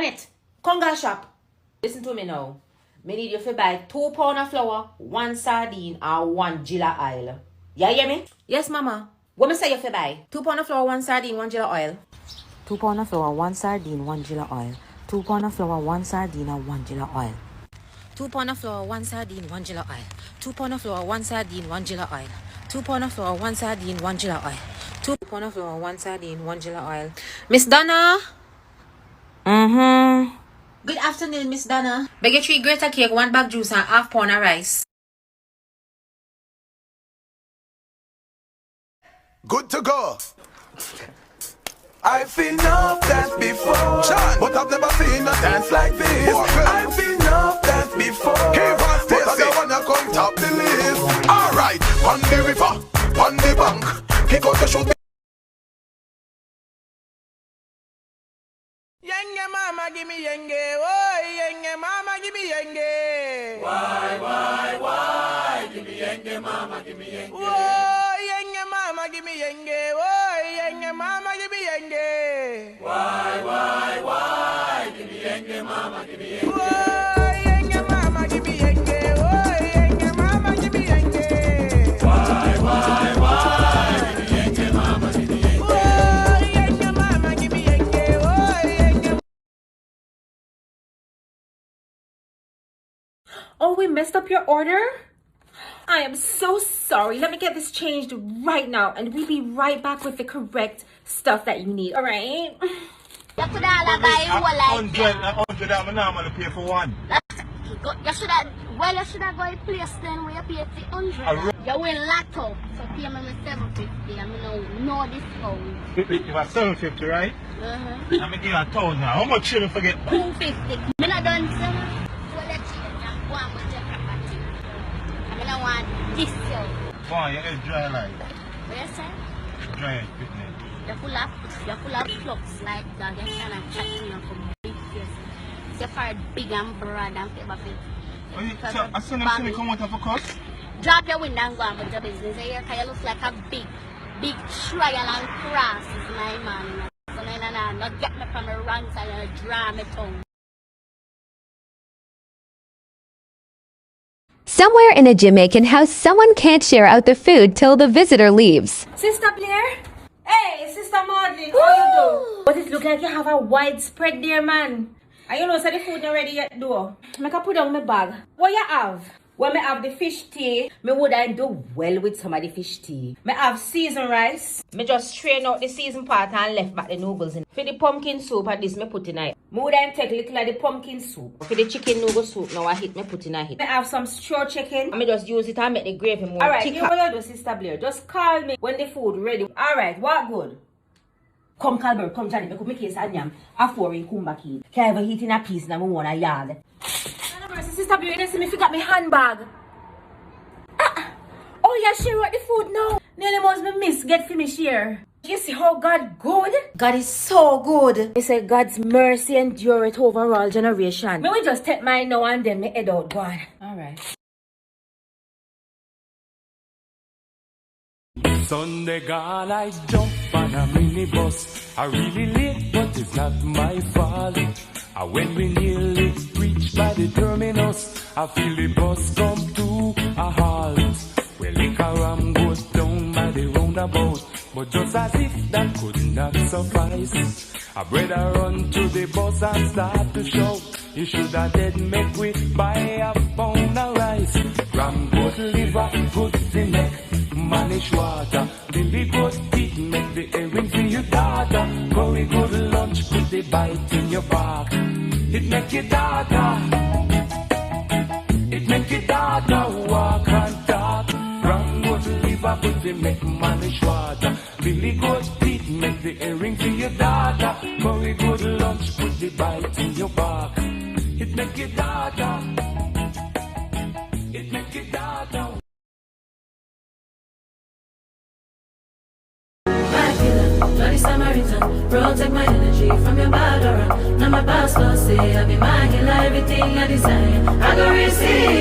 it. Conga shop. Listen to me now. Me need you to buy 2 pounds of flour, 1 sardine, and 1 ginger oil. You hear me? Yes, mama. What me say you to buy? 2 pounds of flour, 1 sardine, 1 ginger oil. 2 pounds of flour, 1 sardine, 1 ginger oil. 2 pounds of flour, 1 sardine, and 1 ginger oil. 2 pounds of flour, 1 sardine, 1 ginger oil. 2 pounds of flour, 1 sardine, 1 ginger oil. 2 pounds of flour, 1 sardine, 1 ginger oil. 2 pounds of flour, 1 sardine, 1 ginger oil. Miss Donna? Good afternoon, Miss Donna. Beg you 3 grater cake, 1 bag juice, and half pound of rice. Good to go. I've seen enough dance before, but I've never seen a dance like this. I've seen enough dance before, but I don't wanna come top the list. Alright, on the river, on the bank, kick out the shoot. Yenge mama give me yenge, oh yenge mama give me yenge. Why? Give me yenge mama, give me yenge. Oh yenge mama give me yenge, oh yenge mama give me yenge. Why? Give me yenge mama, give me yenge. Oh yenge mama give me yenge, oh yenge mama give me yenge. Why? Give me yenge mama, give me yenge. Oh yenge mama give me yenge, oh yenge. Oh, we messed up your order? I am so sorry. Let me get this changed right now, and we'll be right back with the correct stuff that you need, alright? You could have buy one like 100 I'm normally pay for one. you should have go in place then where you pay 300. You will lotto, so pay me 750 and me no discount. If I 750, right? I'm going to give you 1,000 now. How much should I forget? 250. Me not done sir. So let's change and go on with your property. I don't want this yo. Boy, you get dry like. What you say? Dry fitness. You full of flux like that. You kind of chatting up from big face. You're for big and broad and paper fit. Oh, so as soon as you come out of a cut? Drop your window and go on with your business. You look like a big trial and cross is my man. So no, get me from a wrong side and draw me tongue. Somewhere in a Jamaican house, someone can't share out the food till the visitor leaves. Sister Blair? Hey, Sister Maudley, how you do? But it look like you have a widespread there, man. And you know, so the food not ready yet, though. I can put down my bag. What you have? When me have the fish tea, me would I do well with some of the fish tea. Me have seasoned rice. Me just strain out the seasoned part and left back the noodles in. For the pumpkin soup, at this me put in it. Me would I take little of the pumpkin soup. For the chicken noodle soup, now I hit me put in it. Me have some straw chicken. And me just use it and make the gravy more thicker. Alright, you what you do, Sister Blair. Just call me when the food ready. Alright, what good? Come Calbert, come Johnny, me could make case and yam. After we come back in. Can I ever eat in a piece and I want a yard? Sister Blair, you see me forgot my handbag. Oh yeah, share out the food now. Nearly must be miss get finished here. You see how God good? God is so good. He said God's mercy endureth over all generation. May we just take mine now and then me head out, God. Alright. Sunday gone, I jump on a minibus. I really late, but it's not my fault. And when we nearly reach by the terminus, I feel the bus come to a halt. Well, liquor ram goes down by the roundabout, but just as if that could not suffice, I better run to the bus and start to shout. You should have dead make we buy a pound of rice. Ram good liver, good the neck, manish water. Billy good teeth, make the earring for your daughter. Curry good lunch, put the bite in your back. It make your daughter, walk and talk. Ram good liver, put the make manish water. Billy good teeth, make the earring for your daughter. Curry good lunch, put the bite in your back. It make your daughter, it make your daughter. Bloody Samaritan, protect my energy from your bad aura. Now my past lost say I be my healer, everything I desire I go receive.